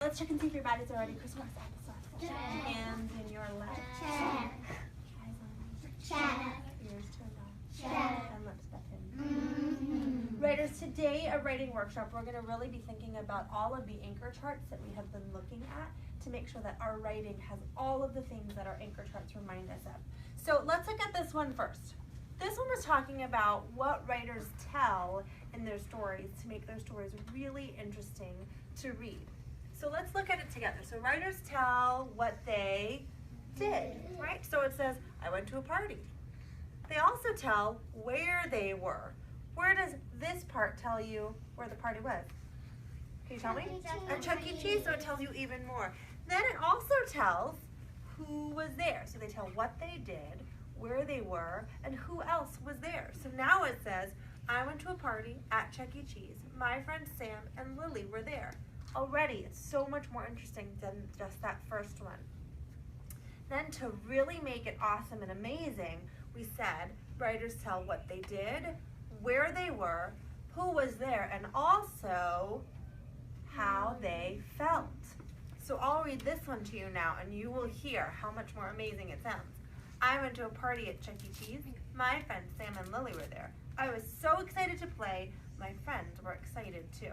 let's check and see if your bodies are ready. Chris, what's applesauce? Check. Hands in your lap. Check. Eyes on. Check. Ears turned on. Check. And lips back in. Writers, today a writing workshop, we're going to really be thinking about all of the anchor charts that we have been looking at to make sure that our writing has all of the things that our anchor charts remind us of. So let's look at this one first. This one was talking about what writers tell in their stories to make their stories really interesting to read. So let's look at it together. So writers tell what they did, right? So it says, I went to a party. They also tell where they were. Where does this part tell you where the party was? Can you tell me? At Chuck E. Cheese, so it tells you even more. Then it also tells who was there. So they tell what they did, where they were, and who else was there. So now it says, I went to a party at Chuck E. Cheese. My friend Sam and Lily were there. Already, it's so much more interesting than just that first one. Then to really make it awesome and amazing, we said writers tell what they did, where they were, who was there, and also how they felt. So I'll read this one to you now, and you will hear how much more amazing it sounds. I went to a party at Chuck E. Cheese. My friends Sam and Lily were there. I was so excited to play. My friends were excited too.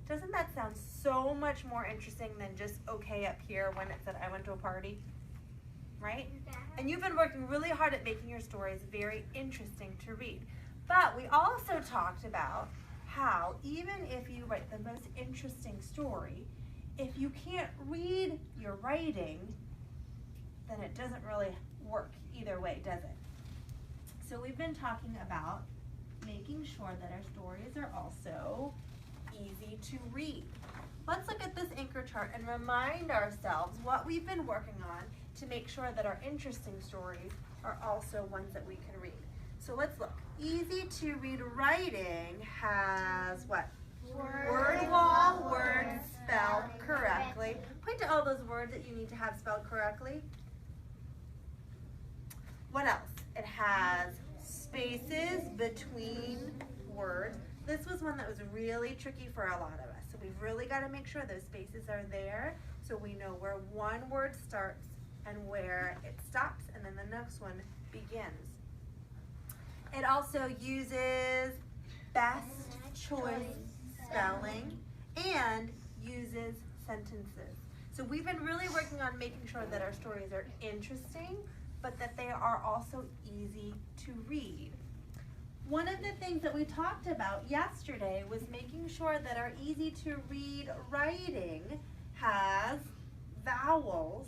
Doesn't that sound so much more interesting than just okay up here when it said I went to a party? Right? And you've been working really hard at making your stories very interesting to read. But we also talked about how even if you write the most interesting story, if you can't read your writing, then it doesn't really work either way, does it? So we've been talking about making sure that our stories are also easy to read. Let's look at this anchor chart and remind ourselves what we've been working on to make sure that our interesting stories are also ones that we can read. So let's look. Easy to read writing has what? Word wall, words spelled correctly. Point to all those words that you need to have spelled correctly. What else? It has spaces between words. This was one that was really tricky for a lot of us. So we've really got to make sure those spaces are there so we know where one word starts and where it stops, and then the next one begins. It also uses best choice spelling and uses sentences. So we've been really working on making sure that our stories are interesting, but that they are also easy to read. One of the things that we talked about yesterday was making sure that our easy to read writing has vowels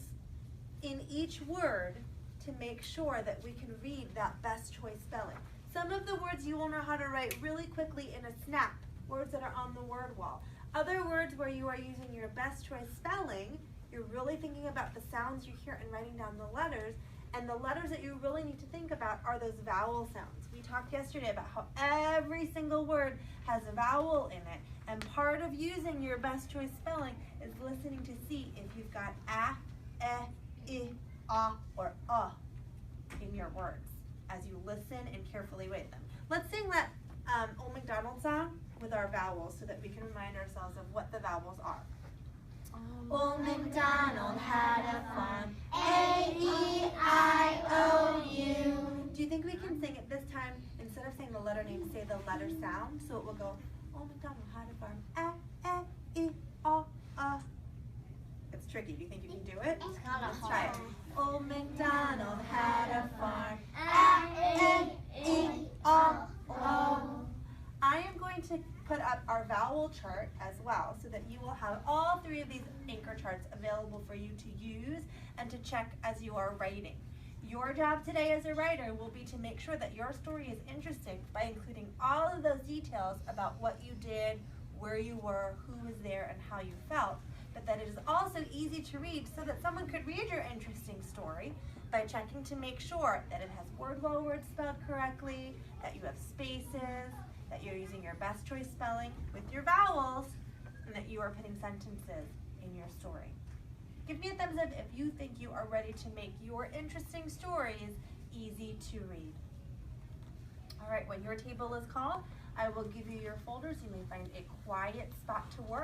in each word to make sure that we can read that best choice spelling. Some of the words you will know how to write really quickly in a snap, words that are on the word wall. Other words where you are using your best choice spelling, you're really thinking about the sounds you hear and writing down the letters, and the letters that you really need to think about are those vowel sounds. We talked yesterday about how every single word has a vowel in it, and part of using your best choice spelling is listening to see if you've got a, I, or in your words as you listen and carefully weight them. Let's sing that Old MacDonald song with our vowels so that we can remind ourselves of what the vowels are. Old MacDonald had a farm, A-E-I-O-U. Do you think we can sing it this time, instead of saying the letter name, say the letter sound? So it will go, Old MacDonald had a farm, A-E-I-O-U. It's tricky. Do you think you can do it? It's kind of Let's try it. hard. Old MacDonald had a farm, A-E-I-O-U. I am going to put up our vowel chart as well so that you will have all three of these anchor charts available for you to use and to check as you are writing. Your job today as a writer will be to make sure that your story is interesting by including all of those details about what you did, where you were, who was there, and how you felt, but that it is also easy to read so that someone could read your interesting story by checking to make sure that it has word wall words spelled correctly, that you have spaces, that you're using your best choice spelling with your vowels, and that you are putting sentences in your story. Give me a thumbs up if you think you are ready to make your interesting stories easy to read. All right, when your table is called, I will give you your folders. You may find a quiet spot to work.